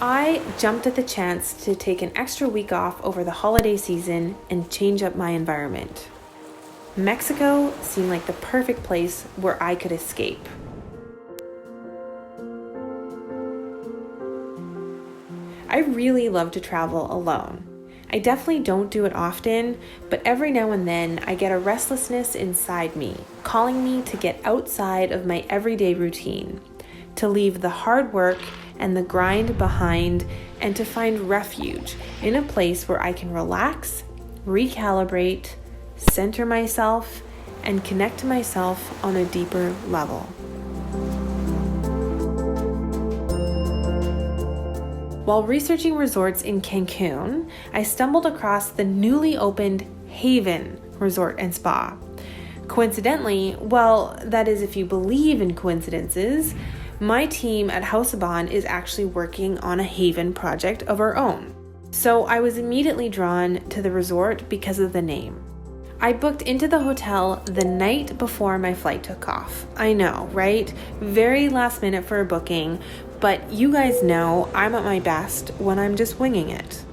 I jumped at the chance to take an extra week off over the holiday season and change up my environment. Mexico seemed like the perfect place where I could escape. I really love to travel alone. I definitely don't do it often, but every now and then I get a restlessness inside me, calling me to get outside of my everyday routine, to leave the hard work and the grind behind, and to find refuge in a place where I can relax, recalibrate, center myself, and connect to myself on a deeper level. While researching resorts in Cancun, I stumbled across the newly opened Haven Resort and Spa. Coincidentally, well, that is if you believe in coincidences, my team at House of Bohn is actually working on a Haven project of our own. So I was immediately drawn to the resort because of the name. I booked into the hotel the night before my flight took off. I know, right? Very last minute for a booking, but you guys know I'm at my best when I'm just winging it.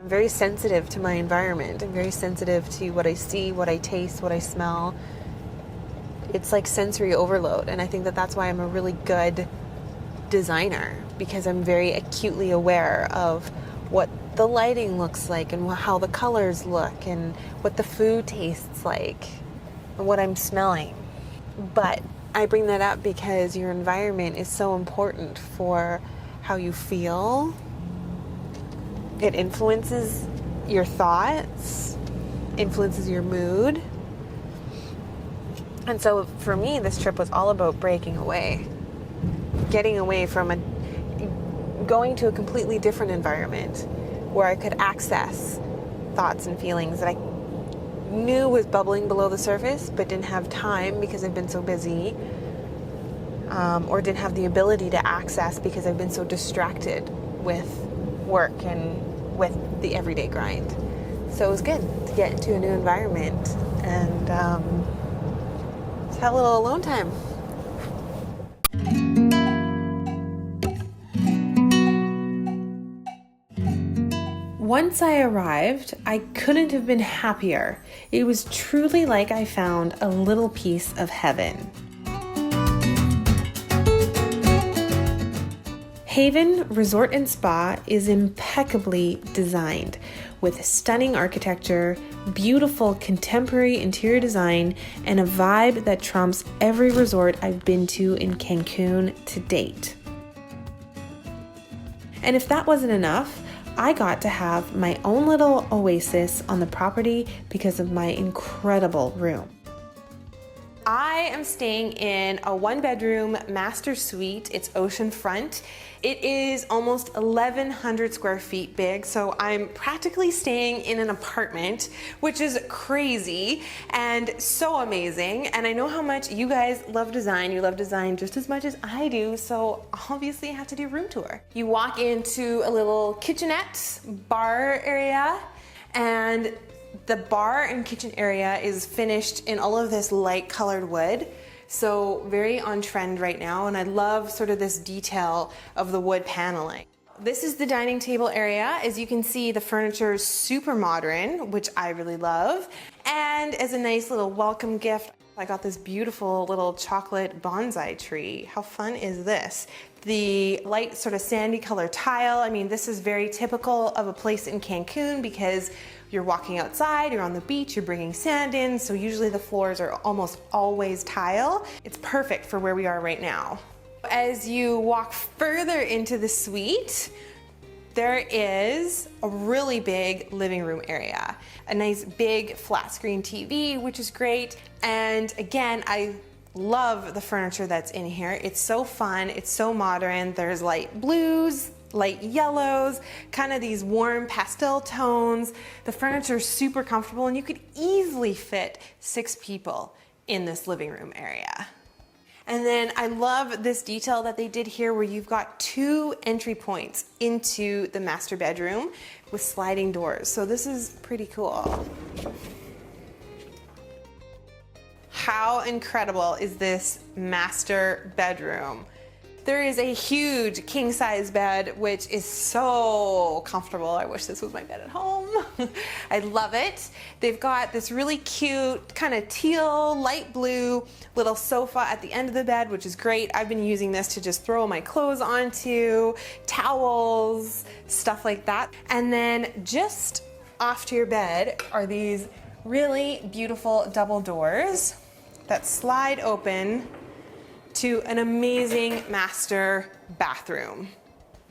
I'm very sensitive to my environment. I'm very sensitive to what I see, what I taste, what I smell. It's like sensory overload, and I think that that's why I'm a really good designer, because I'm very acutely aware of what the lighting looks like and how the colors look and what the food tastes like and what I'm smelling. But I bring that up because your environment is so important for how you feel. It influences your thoughts, influences your mood. And so for me, this trip was all about breaking away, getting away from going to a completely different environment where I could access thoughts and feelings that I knew was bubbling below the surface, but didn't have time because I've been so busy, or didn't have the ability to access because I've been so distracted with work and with the everyday grind. So it was good to get into a new environment and have a little alone time. Once I arrived, I couldn't have been happier. It was truly like I found a little piece of heaven. Haven Resort and Spa is impeccably designed with stunning architecture, beautiful contemporary interior design, and a vibe that trumps every resort I've been to in Cancun to date. And if that wasn't enough, I got to have my own little oasis on the property because of my incredible room. I am staying in a one-bedroom master suite. It's oceanfront. It is almost 1,100 square feet big, so I'm practically staying in an apartment, which is crazy and so amazing. And I know how much you guys love design. You love design just as much as I do, so obviously I have to do a room tour. You walk into a little kitchenette bar area, and the bar and kitchen area is finished in all of this light colored wood. So very on trend right now, and I love sort of this detail of the wood paneling. This is the dining table area. As you can see, the furniture is super modern, which I really love. And as a nice little welcome gift, I got this beautiful little chocolate bonsai tree. How fun is this? The light sort of sandy color tile. I mean, this is very typical of a place in Cancun because you're walking outside, you're on the beach, you're bringing sand in, so usually the floors are almost always tile. It's perfect for where we are right now. As you walk further into the suite, there is a really big living room area. A nice big flat screen TV, which is great. And again, I love the furniture that's in here. It's so fun, it's so modern. There's light blues, light yellows, kind of these warm pastel tones. The furniture is super comfortable, and you could easily fit 6 people in this living room area. And then I love this detail that they did here where you've got 2 entry points into the master bedroom with sliding doors. So this is pretty cool. How incredible is this master bedroom? There is a huge king size bed, which is so comfortable. I wish this was my bed at home. I love it. They've got this really cute kind of teal, light blue little sofa at the end of the bed, which is great. I've been using this to just throw my clothes onto, towels, stuff like that. And then just off to your bed are these really beautiful double doors that slide open to an amazing master bathroom.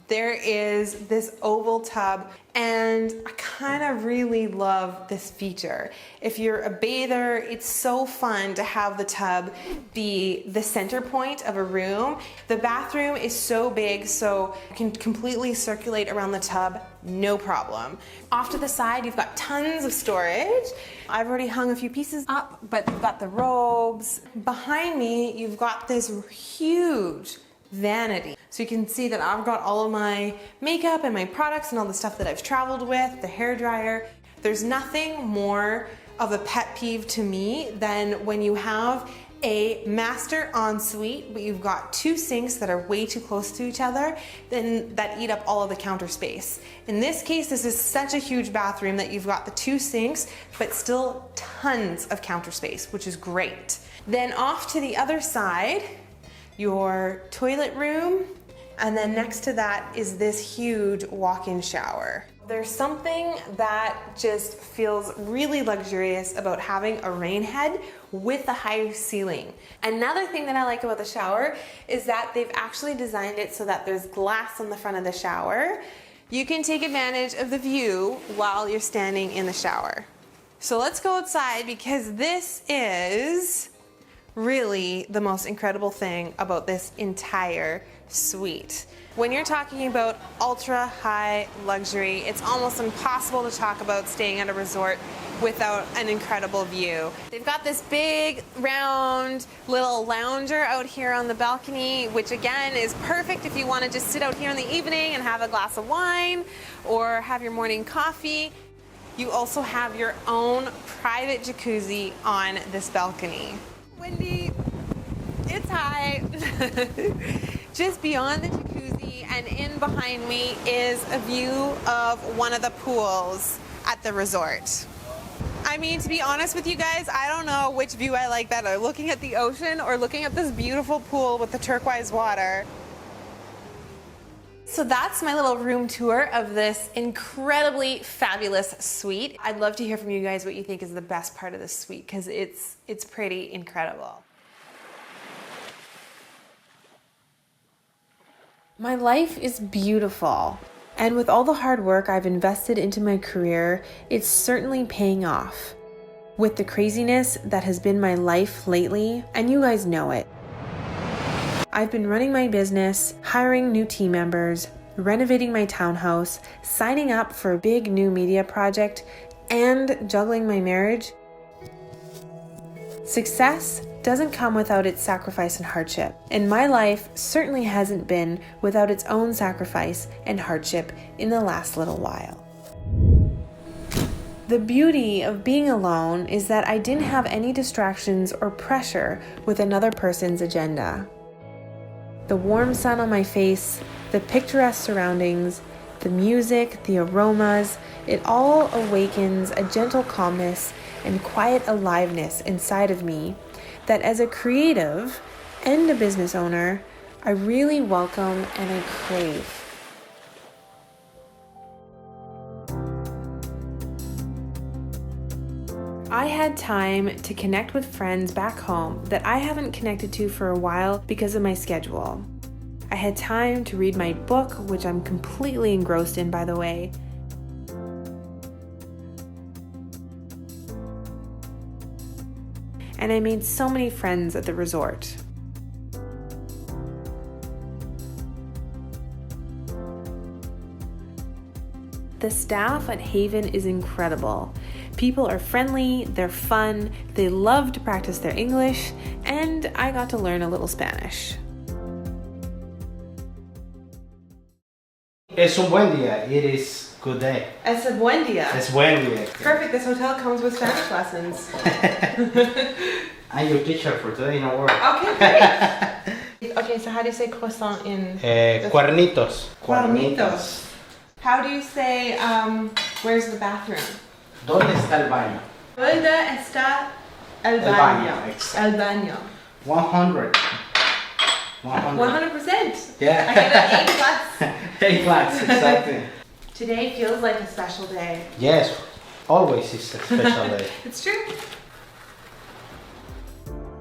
There is this oval tub, and I kind of really love this feature. If you're a bather, it's so fun to have the tub be the center point of a room. The bathroom is so big, so you can completely circulate around the tub, no problem. Off to the side, you've got tons of storage. I've already hung a few pieces up, but you've got the robes. Behind me, you've got this huge vanity. So you can see that I've got all of my makeup and my products and all the stuff that I've traveled with, the hairdryer. There's nothing more of a pet peeve to me than when you have a master ensuite, but you've got two sinks that are way too close to each other, then that eat up all of the counter space. In this case, this is such a huge bathroom that you've got the two sinks, but still tons of counter space, which is great. Then off to the other side, your toilet room, and then next to that is this huge walk-in shower. There's something that just feels really luxurious about having a rain head with a high ceiling. Another thing that I like about the shower is that they've actually designed it so that there's glass on the front of the shower. You can take advantage of the view while you're standing in the shower. So let's go outside, because this is really the most incredible thing about this entire suite. When you're talking about ultra high luxury, it's almost impossible to talk about staying at a resort without an incredible view. They've got this big round little lounger out here on the balcony, which again is perfect if you want to just sit out here in the evening and have a glass of wine or have your morning coffee. You also have your own private jacuzzi on this balcony. Windy, it's high. Just beyond the jacuzzi and in behind me is a view of one of the pools at the resort. I mean, to be honest with you guys, I don't know which view I like better, looking at the ocean or looking at this beautiful pool with the turquoise water. So that's my little room tour of this incredibly fabulous suite. I'd love to hear from you guys what you think is the best part of this suite, because it's pretty incredible. My life is beautiful, and with all the hard work I've invested into my career, it's certainly paying off. With the craziness that has been my life lately, and you guys know it. I've been running my business, hiring new team members, renovating my townhouse, signing up for a big new media project, and juggling my marriage. Success doesn't come without its sacrifice and hardship, and my life certainly hasn't been without its own sacrifice and hardship in the last little while. The beauty of being alone is that I didn't have any distractions or pressure with another person's agenda. The warm sun on my face, the picturesque surroundings, the music, the aromas, it all awakens a gentle calmness and quiet aliveness inside of me that as a creative and a business owner, I really welcome and I crave. I had time to connect with friends back home that I haven't connected to for a while because of my schedule. I had time to read my book, which I'm completely engrossed in, by the way. And I made so many friends at the resort. The staff at Haven is incredible. People are friendly, they're fun, they love to practice their English, and I got to learn a little Spanish. Es un buen día. It is good day. Es un buen día. Es buen día. Perfect, this hotel comes with Spanish lessons. I'm your teacher for today, no worry. Okay, great. Okay, so how do you say croissant in... Cuernitos. Cuernitos. How do you say, where's the bathroom? ¿Dónde está el baño? ¿Dónde está el El baño? baño, exacto. El baño. 100. 100%. Yeah. I get an A+. A+, exactly. Today feels like a special day. Yes, always is a special day. It's true.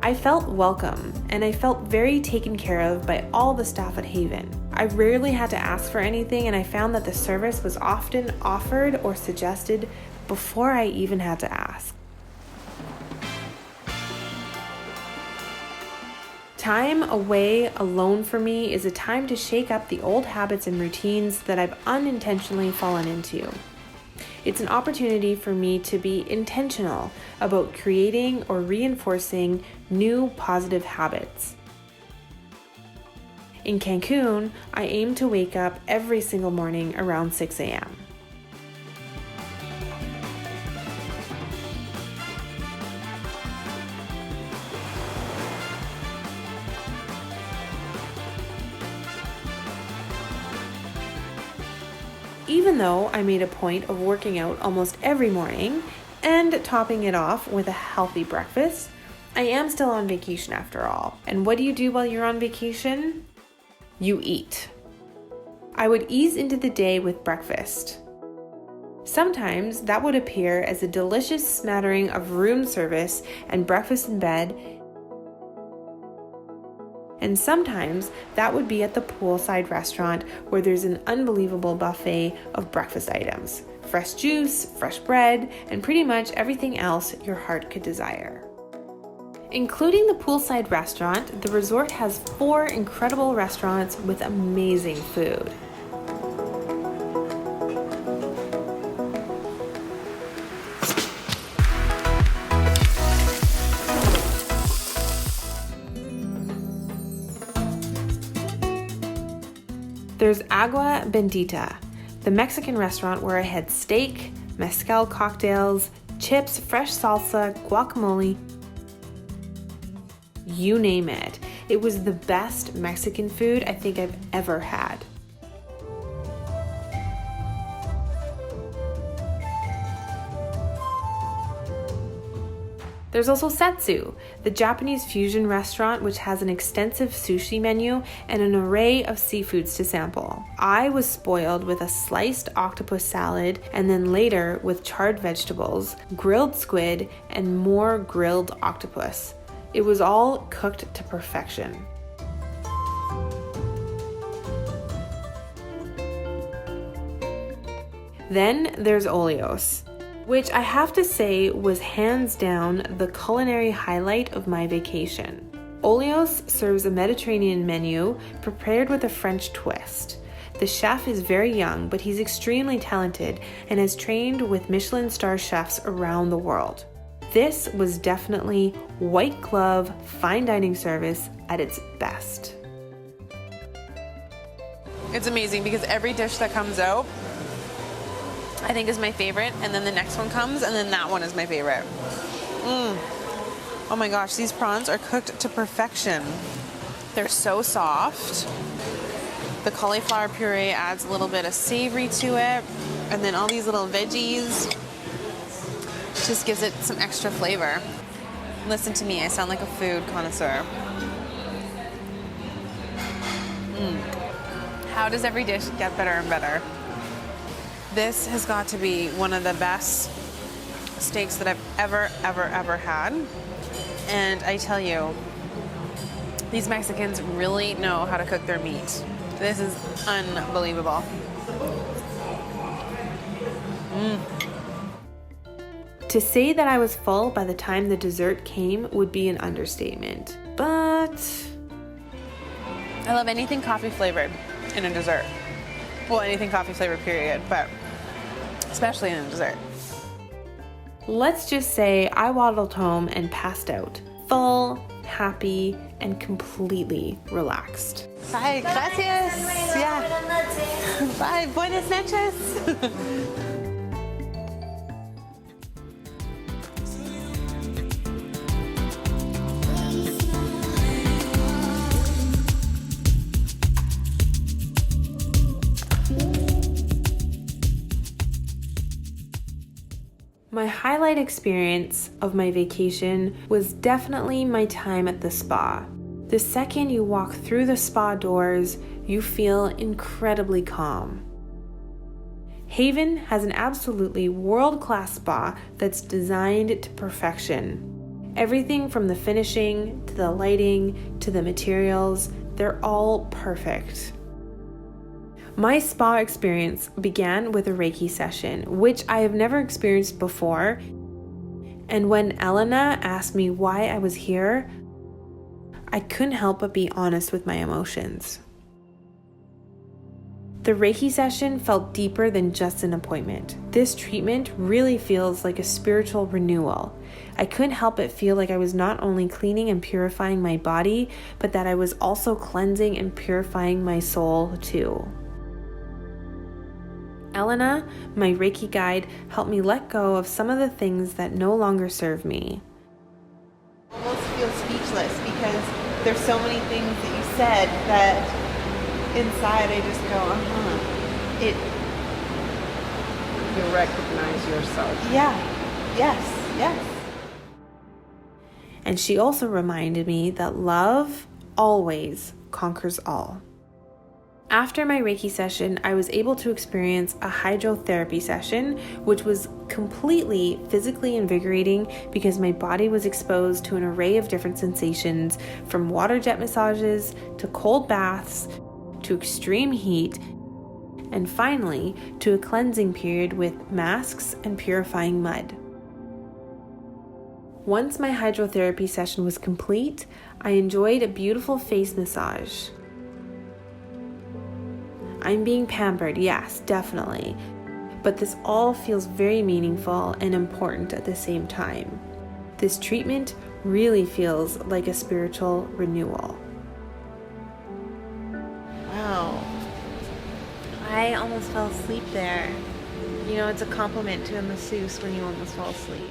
I felt welcome, and I felt very taken care of by all the staff at Haven. I rarely had to ask for anything, and I found that the service was often offered or suggested before I even had to ask. Time away alone for me is a time to shake up the old habits and routines that I've unintentionally fallen into. It's an opportunity for me to be intentional about creating or reinforcing new positive habits. In Cancun, I aim to wake up every single morning around 6 a.m. Even though I made a point of working out almost every morning and topping it off with a healthy breakfast, I am still on vacation after all. And what do you do while you're on vacation? You eat. I would ease into the day with breakfast. Sometimes that would appear as a delicious smattering of room service and breakfast in bed, and sometimes that would be at the poolside restaurant where there's an unbelievable buffet of breakfast items, fresh juice, fresh bread, and pretty much everything else your heart could desire. Including the poolside restaurant, the resort has 4 incredible restaurants with amazing food. There's AGUA BENDITA, the Mexican restaurant where I had steak, mezcal cocktails, chips, fresh salsa, guacamole, you name it. It was the best Mexican food I think I've ever had. There's also Setsu, the Japanese fusion restaurant which has an extensive sushi menu and an array of seafoods to sample. I was spoiled with a sliced octopus salad and then later with charred vegetables, grilled squid, and more grilled octopus. It was all cooked to perfection. Then there's Olios, which I have to say was hands down the culinary highlight of my vacation. Olios serves a Mediterranean menu prepared with a French twist. The chef is very young, but he's extremely talented and has trained with Michelin star chefs around the world. This was definitely white glove fine dining service at its best. It's amazing because every dish that comes out I think is my favorite, and then the next one comes, and then that one is my favorite. Oh my gosh, these prawns are cooked to perfection. They're so soft. The cauliflower puree adds a little bit of savory to it, and then all these little veggies just gives it some extra flavor. Listen to me, I sound like a food connoisseur. How does every dish get better and better? This has got to be one of the best steaks that I've ever had. And I tell you, these Mexicans really know how to cook their meat. This is unbelievable. To say that I was full by the time the dessert came would be an understatement. But I love anything coffee flavored in a dessert. Well, anything coffee flavored, period, but especially in a dessert. Let's just say I waddled home and passed out, full, happy, and completely relaxed. Bye, gracias. Yeah. Bye, buenas noches. highlight experience of my vacation was definitely my time at the spa. The second you walk through the spa doors, you feel incredibly calm. Haven has an absolutely world-class spa that's designed to perfection. Everything from the finishing, to the lighting, to the materials, they're all perfect. My spa experience began with a Reiki session, which I have never experienced before. And when Elena asked me why I was here, I couldn't help but be honest with my emotions. The Reiki session felt deeper than just an appointment. This treatment really feels like a spiritual renewal. I couldn't help but feel like I was not only cleaning and purifying my body, but that I was also cleansing and purifying my soul too. Elena, my Reiki guide, helped me let go of some of the things that no longer serve me. I almost feel speechless because there's so many things that you said that inside I just go, You recognize yourself. Yeah, yes. And she also reminded me that love always conquers all. After my Reiki session, I was able to experience a hydrotherapy session, which was completely physically invigorating because my body was exposed to an array of different sensations, from water jet massages to cold baths to extreme heat, and finally to a cleansing period with masks and purifying mud. Once my hydrotherapy session was complete, I enjoyed a beautiful face massage. I'm being pampered, yes, definitely, but this all feels very meaningful and important at the same time. This treatment really feels like a spiritual renewal. Wow. I almost fell asleep there. You know, it's a compliment to a masseuse when you almost fall asleep.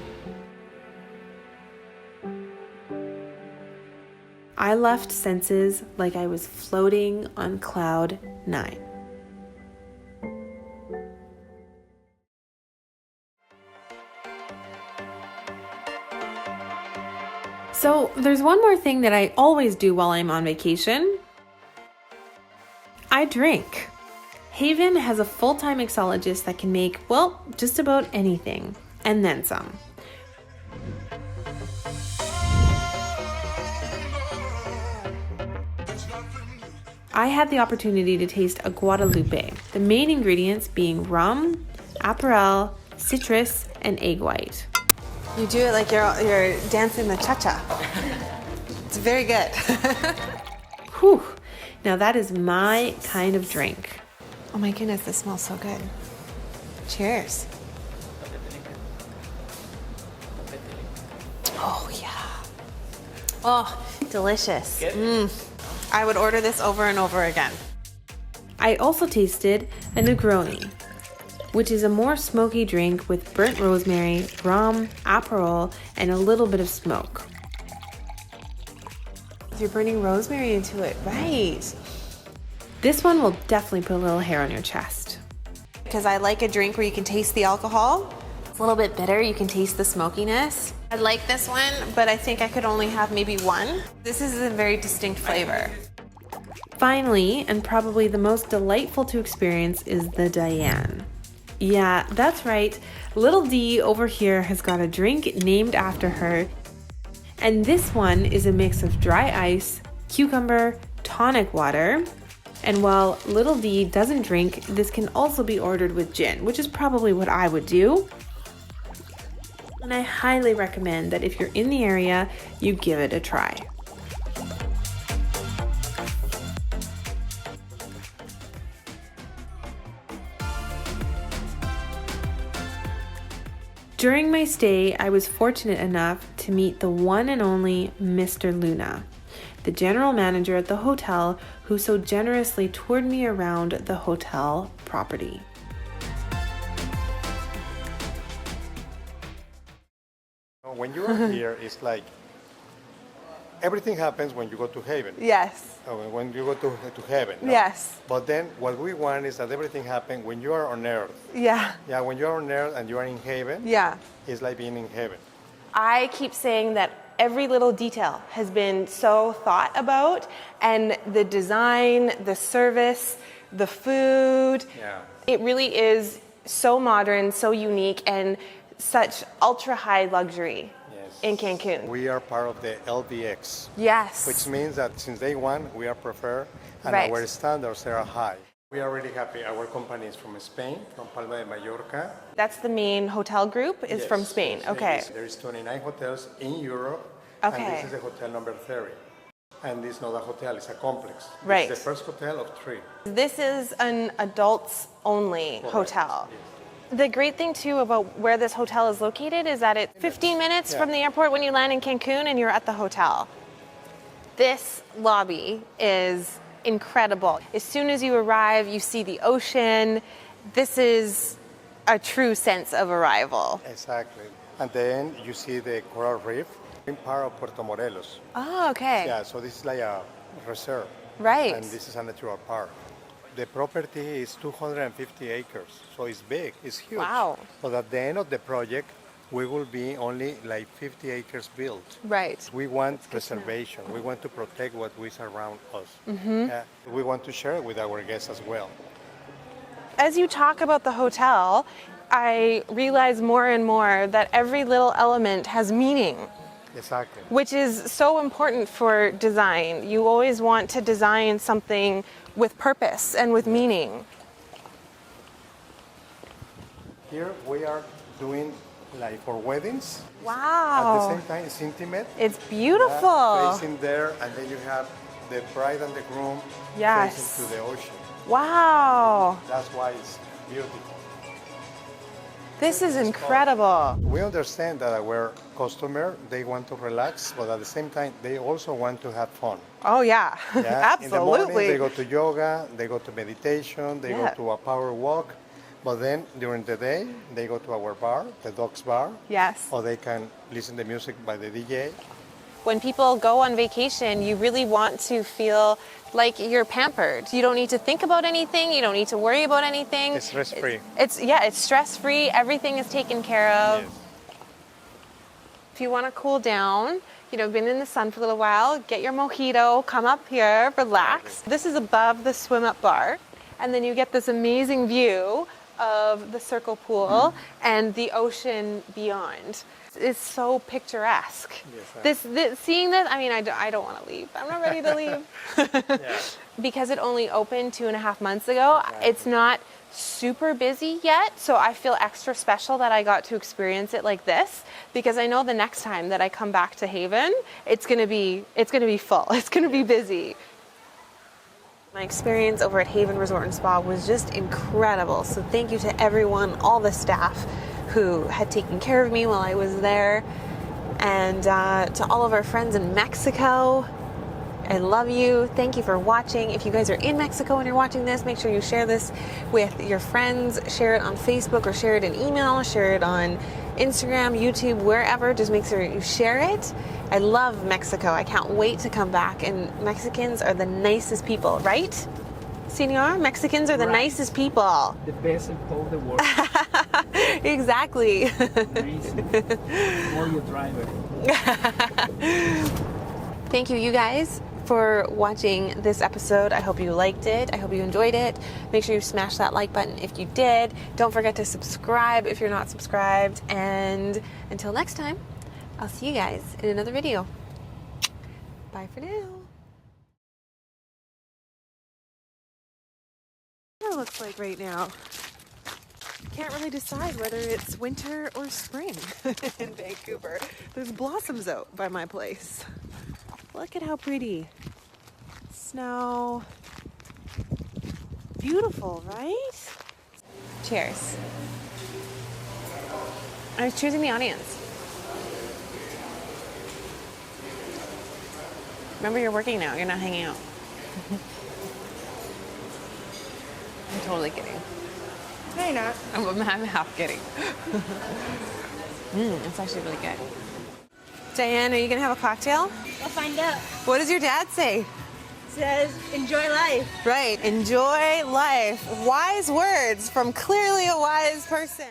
I left senses like I was floating on cloud 9. So there's one more thing that I always do while I'm on vacation. I drink. Haven has a full-time mixologist that can make, well, just about anything, and then some. I had the opportunity to taste a Guadalupe, the main ingredients being rum, Aperol, citrus, and egg white. You do it like you're dancing the cha-cha. It's very good. Whew, now that is my kind of drink. Oh my goodness, this smells so good. Cheers. Oh yeah. Oh, delicious. I would order this over and over again. I also tasted a Negroni, which is a more smoky drink with burnt rosemary, rum, Aperol, and a little bit of smoke. You're burning rosemary into it, right? This one will definitely put a little hair on your chest. Because I like a drink where you can taste the alcohol. It's a little bit bitter, you can taste the smokiness. I like this one, but I think I could only have maybe one. This is a very distinct flavor. Finally, and probably the most delightful to experience, is the Diane. Yeah, that's right. Little D over here has got a drink named after her. And this one is a mix of dry ice, cucumber, tonic water. And while Little D doesn't drink, this can also be ordered with gin, which is probably what I would do. And I highly recommend that if you're in the area, you give it a try. During my stay, I was fortunate enough to meet the one and only Mr. Luna, the general manager at the hotel who so generously toured me around the hotel property. When you are here, it's like everything happens when you go to heaven. Yes. When you go to heaven. No? Yes. But then what we want is that everything happens when you are on earth. Yeah. Yeah, when you are on earth and you are in heaven, Yeah. it's like being in heaven. I keep saying that every little detail has been so thought about, and the design, the service, the food. Yeah. It really is so modern, so unique, and such ultra high luxury in Cancun. We are part of the LVX. Yes. Which means that since day one, we are preferred and Right. our standards are high. We are really happy. Our company is from Spain, from Palma de Mallorca. That's the main hotel group is from Yes, Spain. yes, Okay. There is 29 hotels in Europe. Okay. And this is the hotel number 30. And this is not a hotel, it's a complex. Right. It's the first hotel of 3. This is an adults only hotel. Yes. The great thing too about where this hotel is located is that it's 15 minutes from the airport when you land in Cancun and you're at the hotel. This lobby is incredible. As soon as you arrive, you see the ocean. This is a true sense of arrival. Exactly. And then you see the coral reef in part of Puerto Morelos. Oh, okay. Yeah, so this is like a reserve. Right. And this is a natural park. The property is 250 acres, so it's big, it's huge. Wow. But at the end of the project, we will be only like 50 acres built. Right. We want preservation. We want to protect what is around us. Mm-hmm. We want to share it with our guests as well. As you talk about the hotel, I realize more and more that every little element has meaning. Exactly. Which is so important for design. You always want to design something with purpose and with meaning. Here we are doing like for weddings. Wow. At the same time, it's intimate. It's beautiful. Facing there, and then you have the bride and the groom Yes. facing to the ocean. Wow. That's why it's beautiful. This is incredible. We understand that our customer, they want to relax, but at the same time, they also want to have fun. Oh yeah, Yeah? In the morning, absolutely. they go to yoga, they go to meditation, they Yeah. go to a power walk. But then during the day, they go to our bar, the Dogs Bar, Yes. or they can listen to music by the DJ. When people go on vacation, you really want to feel like you're pampered. You don't need to think about anything. You don't need to worry about anything. It's stress-free. It's stress-free. Everything is taken care of. Yes. If you want to cool down, been in the sun for a little while, get your mojito, come up here, relax. This is above the swim-up bar, and then you get this amazing view of the circle pool and the ocean beyond. It's so picturesque. Yes, Seeing this, I don't want to leave. I'm not ready to leave. Because it only opened 2.5 months ago, it's not super busy yet, so I feel extra special that I got to experience it like this, because I know the next time that I come back to Haven, it's gonna be full. It's gonna be busy. My experience over at Haven Resort and Spa was just incredible. So thank you to everyone, all the staff who had taken care of me while I was there, and to all of our friends in Mexico. I love you. Thank you for watching. If you guys are in Mexico and you're watching this, make sure you share this with your friends. Share it on Facebook or share it in email. Share it on Instagram, YouTube, wherever. Just make sure you share it. I love Mexico. I can't wait to come back. And Mexicans are the nicest people, right? Senor, Mexicans are the nicest people. The best in all the world. Exactly. Amazing. More your driver. Thank you guys for watching this episode. I hope you liked it. I hope you enjoyed it. Make sure you smash that like button if you did. Don't forget to subscribe if you're not subscribed. And until next time, I'll see you guys in another video. Bye for now. What it looks like right now. Can't really decide whether it's winter or spring in Vancouver. There's blossoms out by my place. Look at how pretty. Snow. Beautiful, right? Cheers. I was choosing the audience. Remember, you're working now. You're not hanging out. I'm totally kidding. No, you're not. I'm half kidding. It's actually really good. Diane, are you gonna have a cocktail? I'll find out. What does your dad say? Says, enjoy life. Right, enjoy life. Wise words from clearly a wise person.